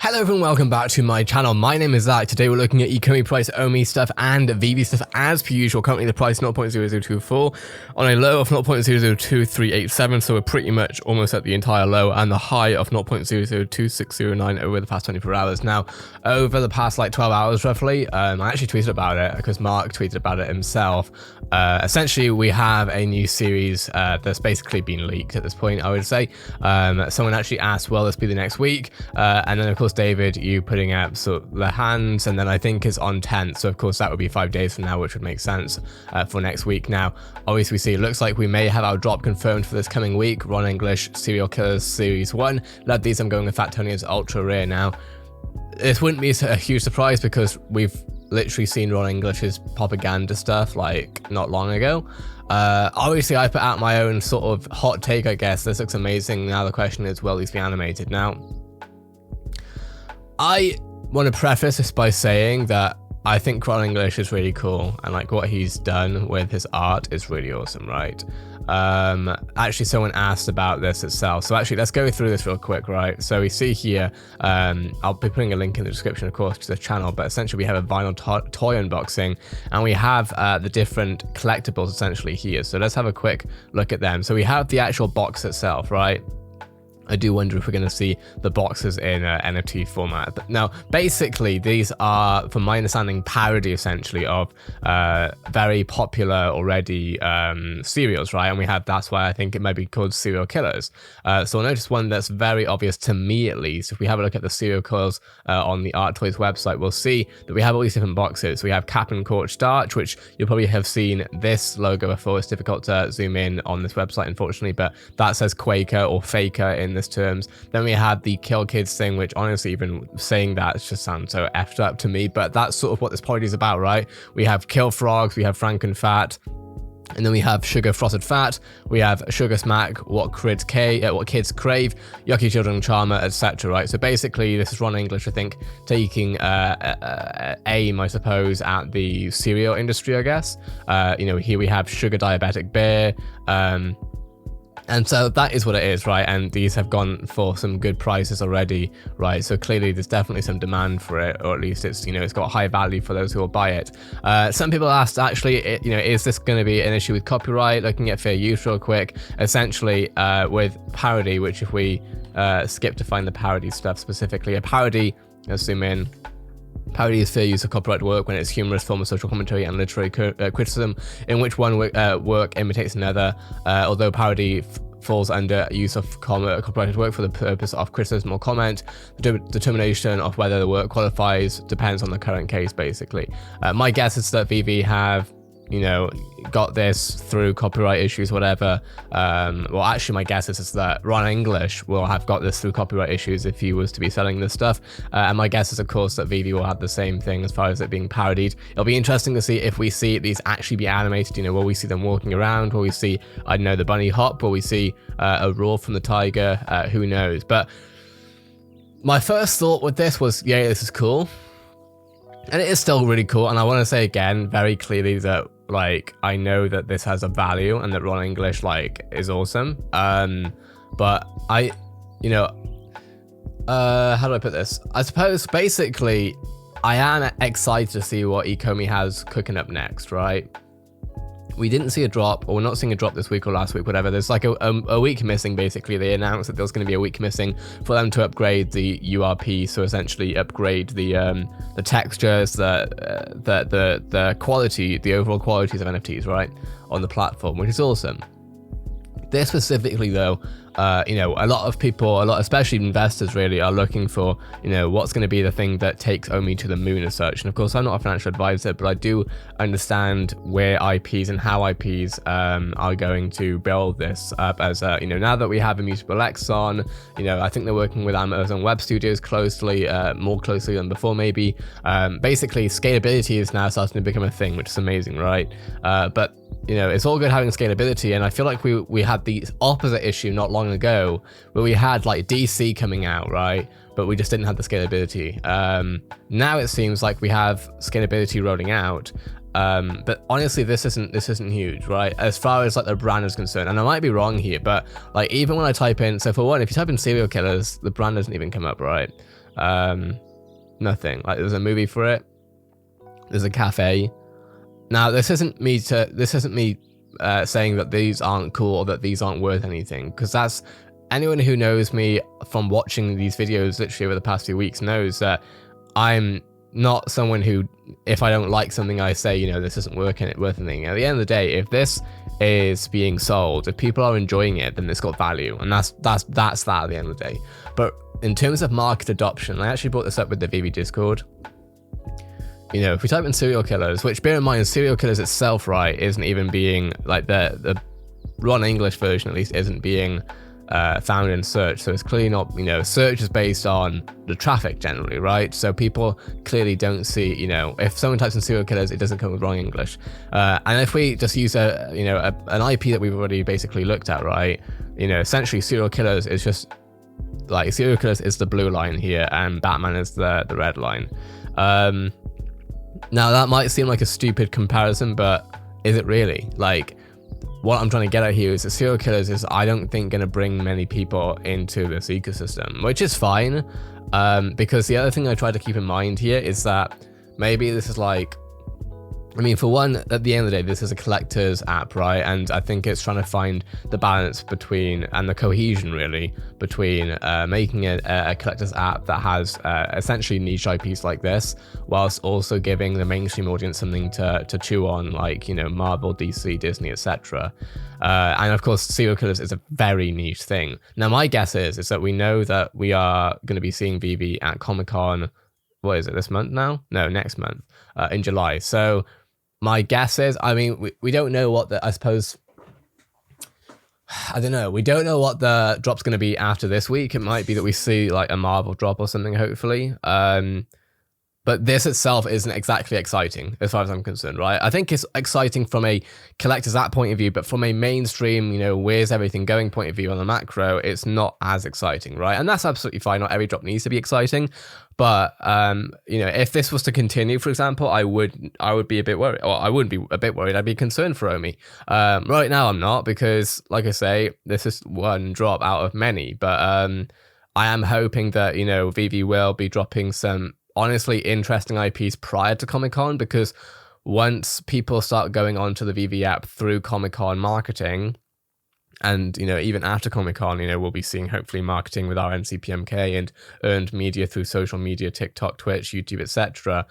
Hello everyone, welcome back to my channel. My name is Zach. Today we're looking at ECOMI price, ECOMI stuff and VeVe stuff as per usual. Currently the price 0.0024 on a low of 0.002387, so we're pretty much almost at the entire low, and the high of 0.002609 over the past 24 hours. Now, over the past like 12 hours roughly, I actually tweeted about it because Mark tweeted about it himself. Essentially, we have a new series that's basically been leaked at this point, I would say. Someone actually asked, will this be the next week? And then of course, David, you putting out sort of the hands, and then I think it's on 10th, so of course that would be 5 days from now, which would make sense for next week. Now obviously we see it looks like we may have our drop confirmed for this coming week. Ron English Serial Killers Series 1. Love these. I'm going with Fat Tony as ultra rare. Now this wouldn't be a huge surprise because we've literally seen Ron English's propaganda stuff like not long ago. Obviously I put out my own sort of hot take, I guess. This looks amazing. Now the question is, will these be animated? Now I want to preface this by saying that I think Ron English is really cool, and like what he's done with his art is really awesome, right? Actually someone asked about this itself, so actually let's go through this real quick, right? So we see here, I'll be putting a link in the description of course to the channel, but essentially we have a vinyl toy unboxing, and we have the different collectibles essentially here. So let's have a quick look at them. So we have the actual box itself, right? I do wonder if we're going to see the boxes in NFT format. But now, basically, these are, from my understanding, parody essentially of very popular already serials, right? And we have, that's why I think it might be called Serial Killers. So I'll notice one that's very obvious to me, at least. If we have a look at the Serial Killers on the Art Toys website, we'll see that we have all these different boxes. We have Captain Cornstarch, which you'll probably have seen this logo before. It's difficult to zoom in on this website, unfortunately, but that says Quaker or Faker in this terms. Then we had the Kill Kids thing, which honestly, even saying that just sounds so effed up to me, but that's sort of what this party is about, right? We have Kill Frogs, we have Frankenfat, and then we have Sugar Frosted Fat, we have Sugar Smack, What Kids Crave, Yucky Children Charmer, etc. Right? So basically, this is Ron English, I think, taking aim, I suppose, at the cereal industry, I guess. You know, here we have Sugar Diabetic Bear, and so that is what it is, right? And these have gone for some good prices already, right? So clearly there's definitely some demand for it, or at least it's, you know, it's got high value for those who will buy it. Some people asked, actually, you know, is this going to be an issue with copyright? Looking at fair use real quick, essentially with parody, which if we skip to find the parody stuff specifically, a parody, let's zoom in. Parody is fair use of copyright work when it's humorous form of social commentary and literary criticism in which one work imitates another, although parody falls under use of copyrighted work for the purpose of criticism or comment. The determination of whether the work qualifies depends on the current case, basically. My guess is that VeVe have, you know, got this through copyright issues, whatever. Well, actually, my guess is that Ron English will have got this through copyright issues if he was to be selling this stuff. And my guess is, of course, that VeVe will have the same thing as far as it being parodied. It'll be interesting to see if we see these actually be animated. You know, will we see them walking around? Will we see, I don't know, the bunny hop? Will we see a roar from the tiger? Who knows? But my first thought with this was, yeah, this is cool. And it is still really cool. And I want to say again, very clearly that, like, I know that this has a value and that Ron English, like, is awesome. But I, you know, how do I put this? I suppose basically I am excited to see what ECOMI has cooking up next, right? We didn't see a drop, or we're not seeing a drop this week or last week, whatever. There's like a week missing, basically. They announced that there's going to be a week missing for them to upgrade the URP, so essentially upgrade the textures, the quality, the overall qualities of NFTs, right, on the platform, which is awesome. This specifically, though, you know, a lot of people, especially investors really, are looking for, you know, what's going to be the thing that takes OMI to the moon as such. And of course, I'm not a financial advisor, but I do understand where IPs and how IPs are going to build this up as, you know, now that we have Immutable X on, you know, I think they're working with Amazon Web Studios closely, more closely than before maybe. Basically, scalability is now starting to become a thing, which is amazing, right? But you know, it's all good having scalability, and I feel like we had the opposite issue not long ago, where we had like DC coming out, right? But we just didn't have the scalability. Now it seems like we have scalability rolling out, but honestly, this isn't huge, right? As far as like the brand is concerned, and I might be wrong here, but like even when I type in, so for one, if you type in serial killers, the brand doesn't even come up, right? Nothing. Like, there's a movie for it. There's a cafe. Now, this isn't me saying that these aren't cool or that these aren't worth anything, because that's anyone who knows me from watching these videos literally over the past few weeks knows that I'm not someone who, if I don't like something, I say, you know, this isn't worth anything. At the end of the day, if this is being sold, if people are enjoying it, then it's got value, and that's that at the end of the day. But in terms of market adoption, I actually brought this up with the VeVe Discord. You know, if we type in serial killers, which bear in mind, serial killers itself, right, isn't even being, like, the Ron English version at least isn't being found in search. So it's clearly not, you know, search is based on the traffic generally, right? So people clearly don't see, you know, if someone types in serial killers, it doesn't come with Ron English. And if we just use an IP that we've already basically looked at, right, you know, essentially serial killers is just, like, serial killers is the blue line here and Batman is the red line. Now, that might seem like a stupid comparison, but is it really? Like, what I'm trying to get at here is that serial killers is, I don't think, going to bring many people into this ecosystem, which is fine, because the other thing I try to keep in mind here is that maybe this is like, I mean, for one, at the end of the day, this is a collector's app, right? And I think it's trying to find the balance between, and the cohesion really, between making it a collector's app that has essentially niche IPs like this, whilst also giving the mainstream audience something to chew on, like, you know, Marvel, DC, Disney, etc. And of course, serial killers is a very niche thing. Now, my guess is that we know that we are going to be seeing VeVe at Comic-Con, what is it, this month now? No, next month, in July. So my guess is, I mean, we don't know what the, I suppose, I don't know. We don't know what the drop's going to be after this week. It might be that we see like a Marvel drop or something, hopefully. But this itself isn't exactly exciting as far as I'm concerned, right? I think it's exciting from a collector's app point of view, but from a mainstream, you know, where's everything going point of view on the macro, it's not as exciting, right? And that's absolutely fine. Not every drop needs to be exciting. But, you know, if this was to continue, for example, I would be a bit worried. Or I wouldn't be a bit worried. I'd be concerned for Omi. Right now, I'm not, because, like I say, this is one drop out of many. But I am hoping that, you know, VeVe will be dropping some honestly interesting IPs prior to Comic-Con, because once people start going on to the VeVe app through Comic-Con marketing, and, you know, even after Comic-Con, you know, we'll be seeing hopefully marketing with our NCPMK and earned media through social media, TikTok, Twitch, YouTube, etc.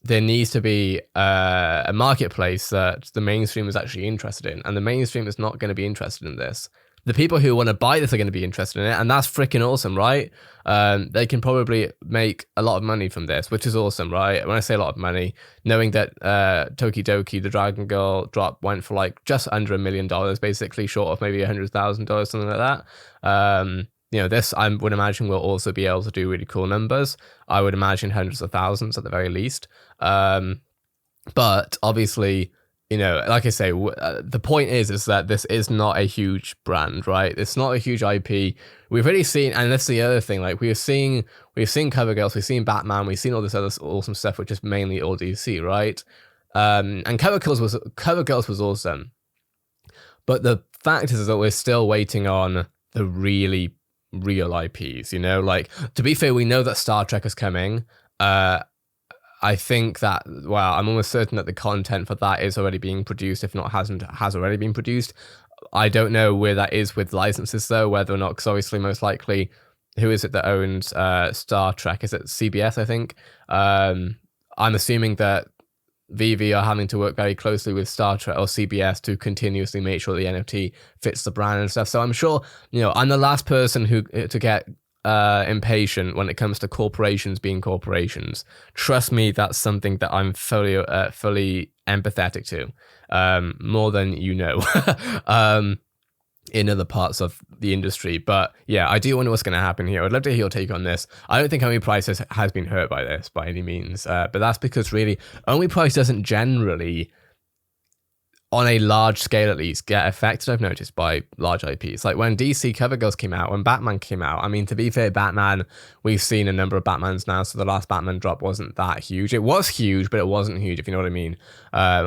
There needs to be a marketplace that the mainstream is actually interested in, and the mainstream is not going to be interested in this. The people who want to buy this are going to be interested in it, and that's freaking awesome, right? They can probably make a lot of money from this, which is awesome, right? When I say a lot of money, knowing that Tokidoki, the Dragon Girl drop, went for like just under $1 million, basically, short of maybe $100,000, something like that. You know, this, I would imagine, will also be able to do really cool numbers. I would imagine hundreds of thousands at the very least. But obviously, you know, like I say, the point is that this is not a huge brand, right? It's not a huge IP. We've already seen, and that's the other thing, like we've seen CoverGirls, we've seen Batman, we've seen all this other awesome stuff, which is mainly all DC, right? And CoverGirls was awesome. But the fact is that we're still waiting on the really real IPs, you know? Like, to be fair, we know that Star Trek is coming. I think that, well, I'm almost certain that the content for that is already being produced, if not has already been produced. I don't know where that is with licenses, though, whether or not, because obviously most likely, who is it that owns Star Trek? Is it CBS, I think? I'm assuming that VeVe are having to work very closely with Star Trek or CBS to continuously make sure the NFT fits the brand and stuff. So I'm sure, you know, I'm the last person to get impatient when it comes to corporations being corporations. Trust me, that's something that I'm fully empathetic to, more than you know, in other parts of the industry. But yeah, I do wonder what's going to happen here. I'd love to hear your take on this. I don't think Omi Price has been hurt by this by any means, but that's because really Omi Price doesn't generally on a large scale at least, get affected, I've noticed, by large IPs. Like when DC Cover Girls came out, when Batman came out, I mean, to be fair, Batman, we've seen a number of Batmans now, so the last Batman drop wasn't that huge. It was huge, but it wasn't huge, if you know what I mean.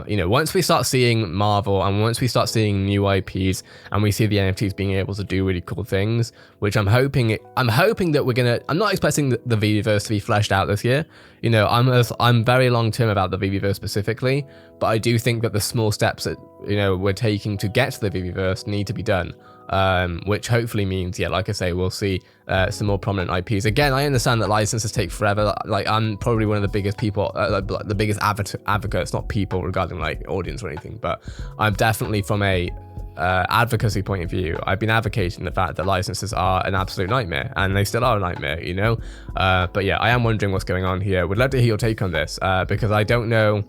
You know, once we start seeing Marvel and once we start seeing new IPs and we see the NFTs being able to do really cool things, which I'm hoping that we're gonna, I'm not expecting the VeVeverse to be fleshed out this year. You know, I'm very long term about the VeVeverse specifically, but I do think that the small steps that, you know, we're taking to get to the VeVeverse need to be done, which hopefully means, yeah, like I say, we'll see some more prominent IPs. Again, I understand that licenses take forever. Like, I'm probably one of the biggest people, the biggest advocates, not people regarding like audience or anything, but I'm definitely from a advocacy point of view, I've been advocating the fact that licenses are an absolute nightmare, and they still are a nightmare, you know. But yeah, I am wondering what's going on here. Would love to hear your take on this, because I don't know,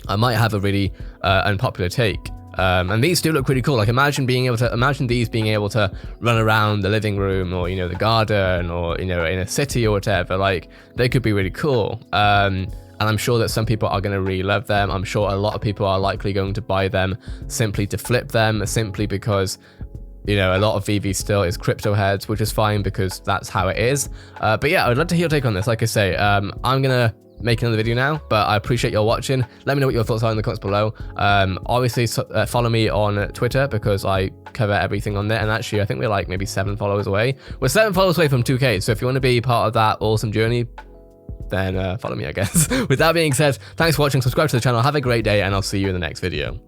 I might have a really unpopular take. And these do look pretty cool. Like imagine these being able to run around the living room, or, you know, the garden, or, you know, in a city or whatever. Like they could be really cool. And I'm sure that some people are going to really love them. I'm sure a lot of people are likely going to buy them simply to flip them, simply because, you know, a lot of VeVe still is crypto heads, which is fine because that's how it is. But yeah, I'd love to hear your take on this. Like I say, I'm going to make another video now, but I appreciate your watching. Let me know what your thoughts are in the comments below. Obviously, follow me on Twitter because I cover everything on there. And actually, I think we're like maybe 7 followers away. We're 7 followers away from 2K. So if you want to be part of that awesome journey, then follow me, I guess. With that being said, thanks for watching, subscribe to the channel, have a great day, and I'll see you in the next video.